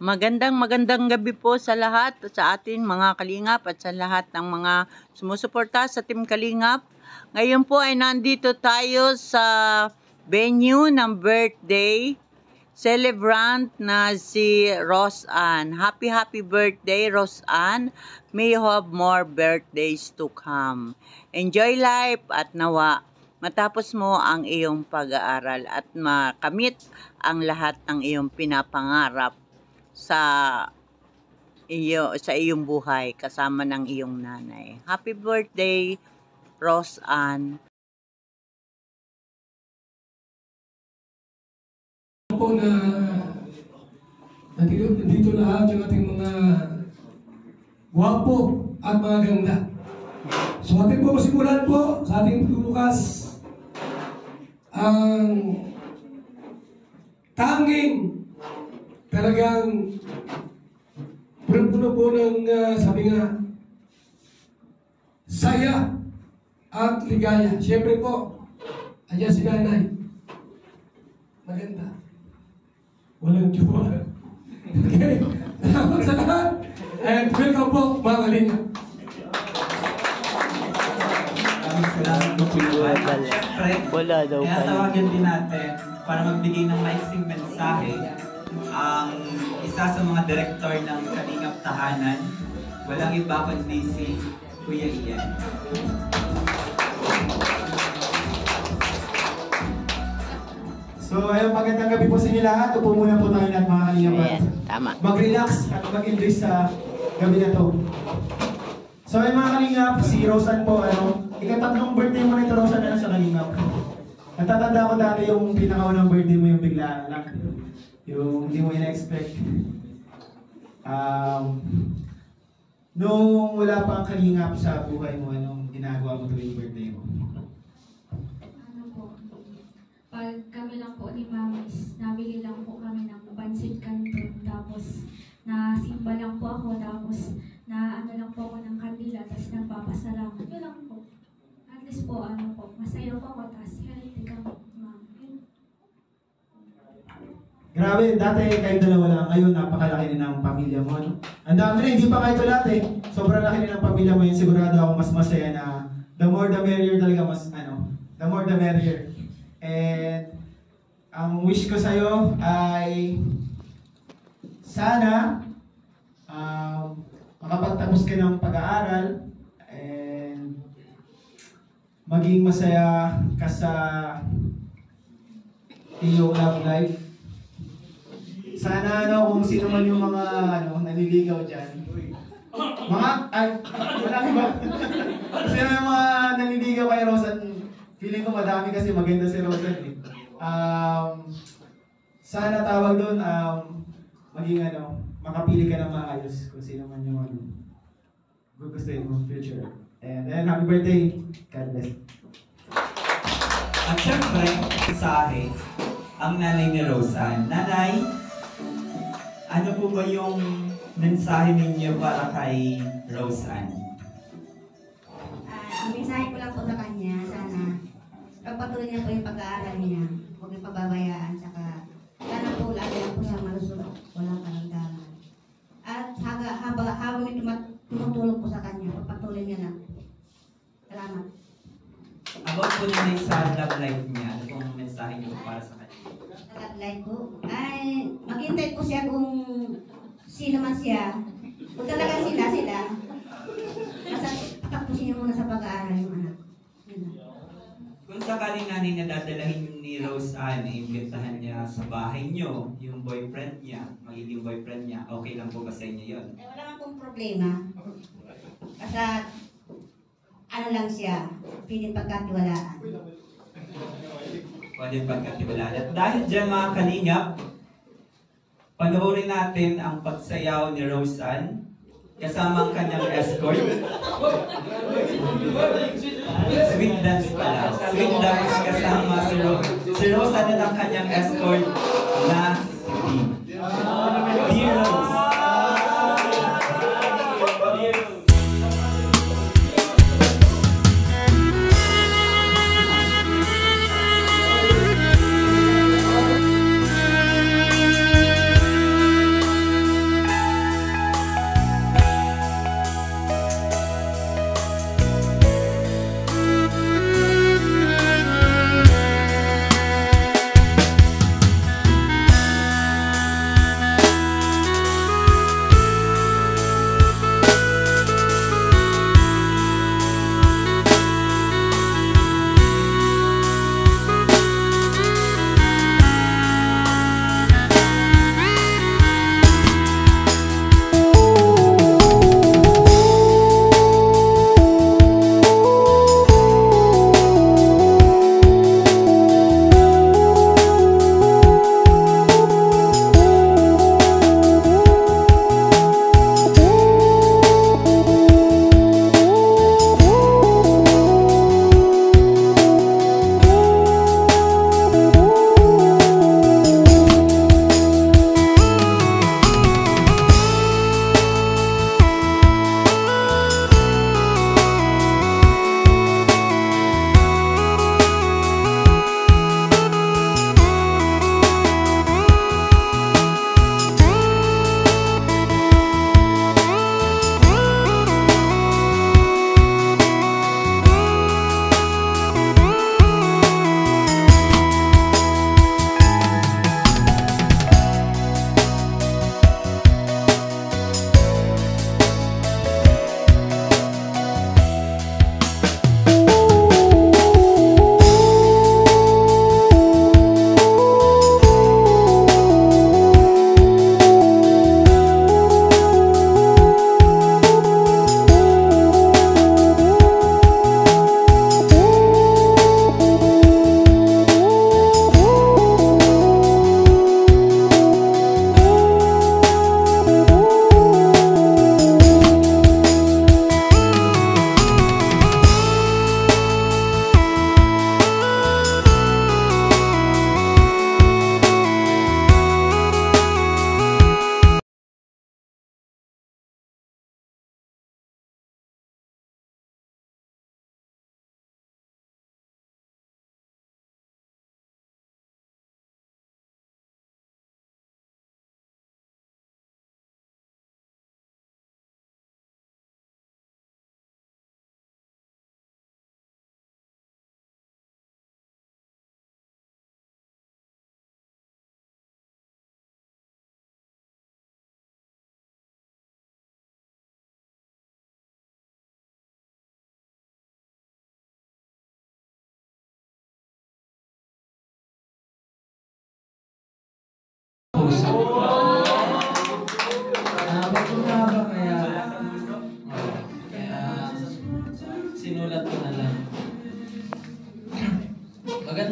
Magandang gabi po sa lahat, sa ating mga kalingap at sa lahat ng mga sumusuporta sa Team Kalingap. Ngayon po ay nandito tayo sa venue ng birthday celebrant na si Rose Ann. Happy birthday, Rose Ann. May you have more birthdays to come. Enjoy life at nawa matapos mo ang iyong pag-aaral at makamit ang lahat ng iyong pinapangarap sa iyong buhay kasama ng iyong nanay. Happy birthday, Rose Ann. Po na nandito lahat yung ating mga guwapo at mga ganda. So ating po simulan po sa ating bukas ang tanging talagang puno po ng sabi nga saya at ligaya. Siyempre po, andyan si nanay. Maganda. Walang jowa. Okay. Salamat sa lahat. And welcome po, mga kalingap. Salamat po po yun. Siyempre, tinatawagan din natin para magbigay ng maiksing mensahe ang isa sa mga direktor ng Kalingap Tahanan. Walang iba kundi si Kuya Ian. So, ayun, magandang gabi po sa inyo lahat. Upo muna po tayo lahat mga kalingap. Tama. Mag-relax at mag-enjoy sa gabi na to. So, ayun mga kalingap, si Rose Ann po, ika-3 birthday mo na ito, Rose Ann, na sa kalingap. Natatanda ko dati yung pinakaunang birthday mo yung bigla lang. Yung hindi mo ina-expect. Nung wala pa ang kalingap sa buhay mo, anong ginagawa mo tuwing birthday mo? Pag kami lang po ni Mamis, nabili lang po kami ng pancit canton, tapos nasimba lang po ako, tapos na ano lang po ako ng kandila, tapos nagpapasalamat. Yun lang po. At least po, masaya po ako, tapos healthy kami, ma'am. Grabe, dati kayo dalawa lang, ngayon napakalaki na ng pamilya mo, ano? Ang dami na, hindi pa kayo ito lahat eh. Sobrang laki na ng pamilya mo yun, sigurado ako mas masaya na the more the merrier talaga, the more the merrier. And ang wish ko sa'yo ay sana makapagtapos ka ng pag-aaral and maging masaya ka sa iyong love life. Sana kung sino man yung mga naliligaw dyan. Marami ba? Sino yung mga naliligaw kay Rose Ann? Feeling ko madami kasi maganda si Rose Ann eh. Sana tawag doon, maging makapili ka ng maayos kung sino man yung gugustuhin mo future. And happy birthday. God bless. At syempre, mensahe ang nanay ni Rose Ann. Nanay, ano po ba yung mensahe ninyo para kay Rose Ann? Ang mensahe ko lang po sa kanya, sana pagpatuloy niya po yung pag-aaral niya, huwag niya pababayaan, saka sana po lagi lang po siya malusog, walang karamdaman. At habang may tumutulong po sa kanya, pagpatuloy niya lang. Salamat. About po nanay sa love life niya, ano pong mensahe niyo para sa kanya? Sa love life po, ay maghintay po siya kung sino man siya. Kung talaga sila, basta tapusin niya muna sa pag-aaral yung anak. Kung sakaling nanay na dadalahin ni Rose Ann, iimbitahan niya sa bahay niyo, yung boyfriend niya, magiging boyfriend niya, okay lang po ba sa inyo yun? Wala nga pong problema. Basta, lang siya, piling pagkatiwalaan. Pwede pagkatiwalaan. At dahil dyan mga kalingap, panoorin natin ang pagsayaw ni Rose Ann kasama ang kanyang escort. Sweet dance pala. Sweet dance kasama si Rose Ann at ang kanyang escort na si Dear Rose.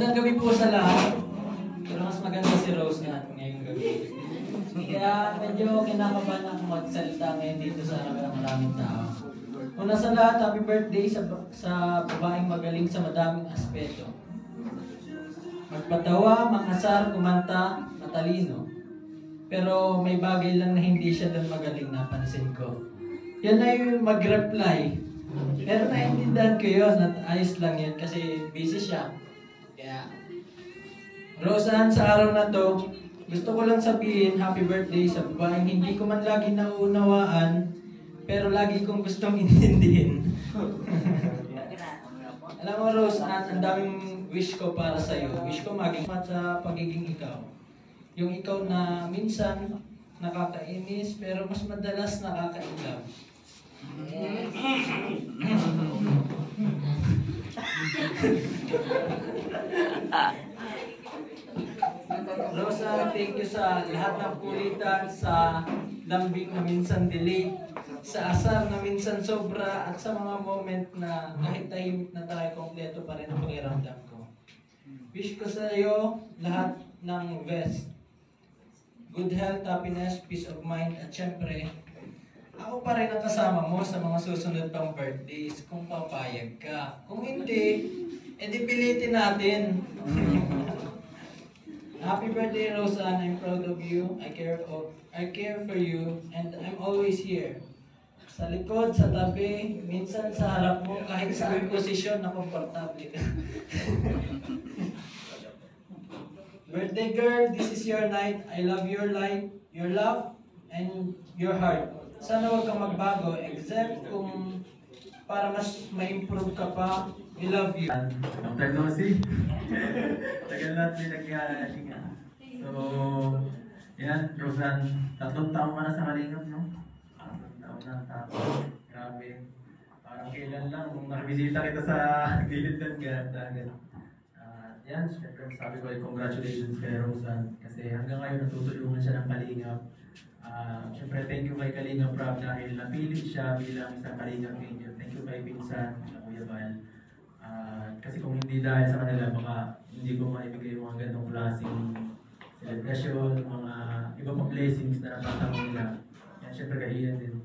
Magandang gabi po sa lahat. Pero mas maganda si Rose na ngayong gabi. Kaya medyo kinakabahan ako magsalita ngayon dito sa harap ng maraming tao. Una sa lahat, happy birthday sa babaeng magaling sa madaming aspeto. Magpatawa, makasar, kumanta, matalino. Pero may bagay lang na hindi siya doon magaling, napansin ko. Yan na yung mag-reply. Pero naiintindihan ko yun at ayos lang yun kasi busy siya. Kaya, Roseanne, sa araw na to, gusto ko lang sabihin happy birthday sa babaeng hindi ko man lagi nauunawaan, pero lagi kong gustong intindihin. Alam mo, Roseanne, ang daming wish ko para sa'yo. Wish ko maging sa pagiging ikaw. Yung ikaw na minsan nakakainis, pero mas madalas nakakailab. Rosa, thank you sa lahat ng kulitan, sa lambing na minsan delay, sa asar na minsan sobra, at sa mga moment na kahit tahimik na tayo, kompleto pa rin ang pakiramdam ko. Wish ko sa iyo lahat ng best. Good health, happiness, peace of mind, at syempre, ako pa rin ang kasama mo sa mga susunod pang birthdays kung papayag ka. Kung hindi, edi pilitin natin. Happy birthday, Roseanne. I'm proud of you. I care for you, and I'm always here. Sa likod, sa tabi, minsan sa harap mo, kahit sa posisyon na komportable ka. Birthday girl, this is your night. I love your light, your love, and your heart. Sana huwag kang magbago, except kung para mas ma-improve ka pa. We love you. Long time no see. Tagal natin nagkakahinga. So, yan, Roseanne, 3 taon ka na sa Kalingap, no? 3 taon na, tapos, grabe. Parang kailan lang, nung nakabisita kita sa gilid ng dagat. Yan, syempre sabi ko ay congratulations kay Roseanne kasi hanggang ngayon natutulungan siya ng Kalingap. Syempre thank you kay Kalingap Rob dahil napili siya bilang isang Kalingap Angel. Thank you kay Vincent, Kuya Val. Kasi kung hindi dahil sa kanila, baka hindi ko maibigay yung mga ganitong klaseng celebration, mga iba pang blessings na natatamo nila. Yan, syempre kahiyan din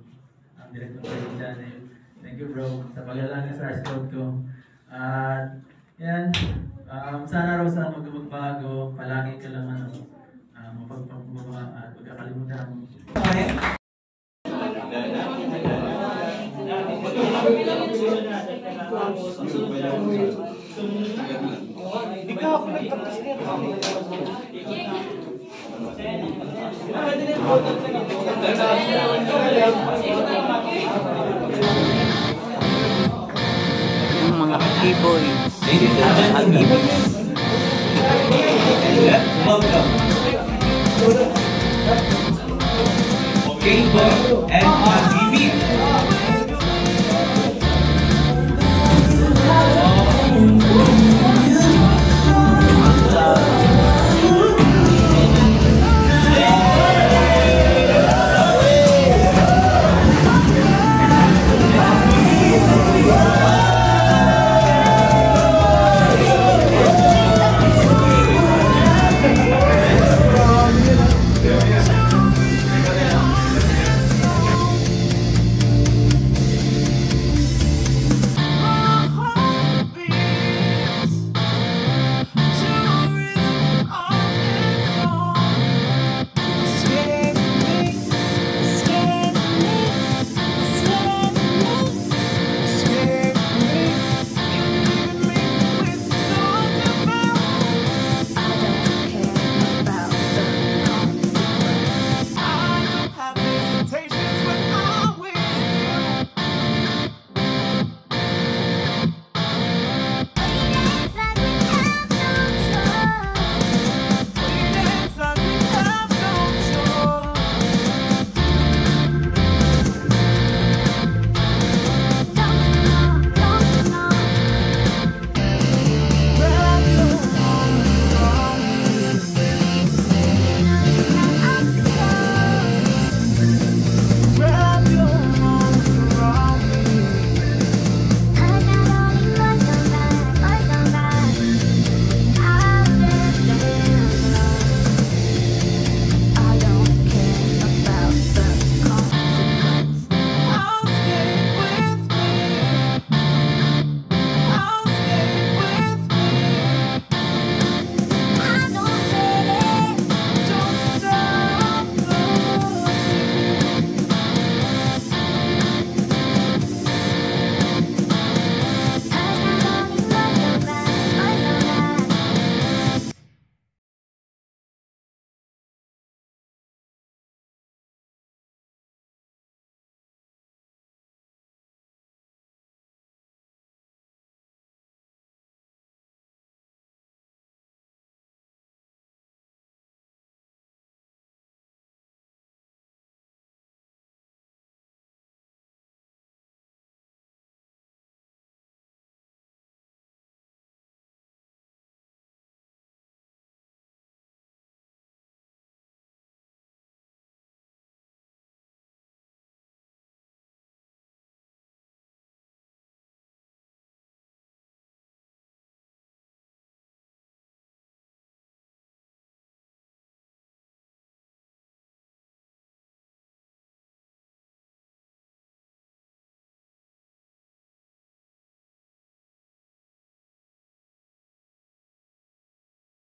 ang director ko yung channel. Thank you bro sa pag-alala sa scout ko. Yan, sana Rosa magbago, palagi ka lang mapagpagbawa at huwag kakalimutan mo. Yung mga keyboys. Welcome. Okay, boys and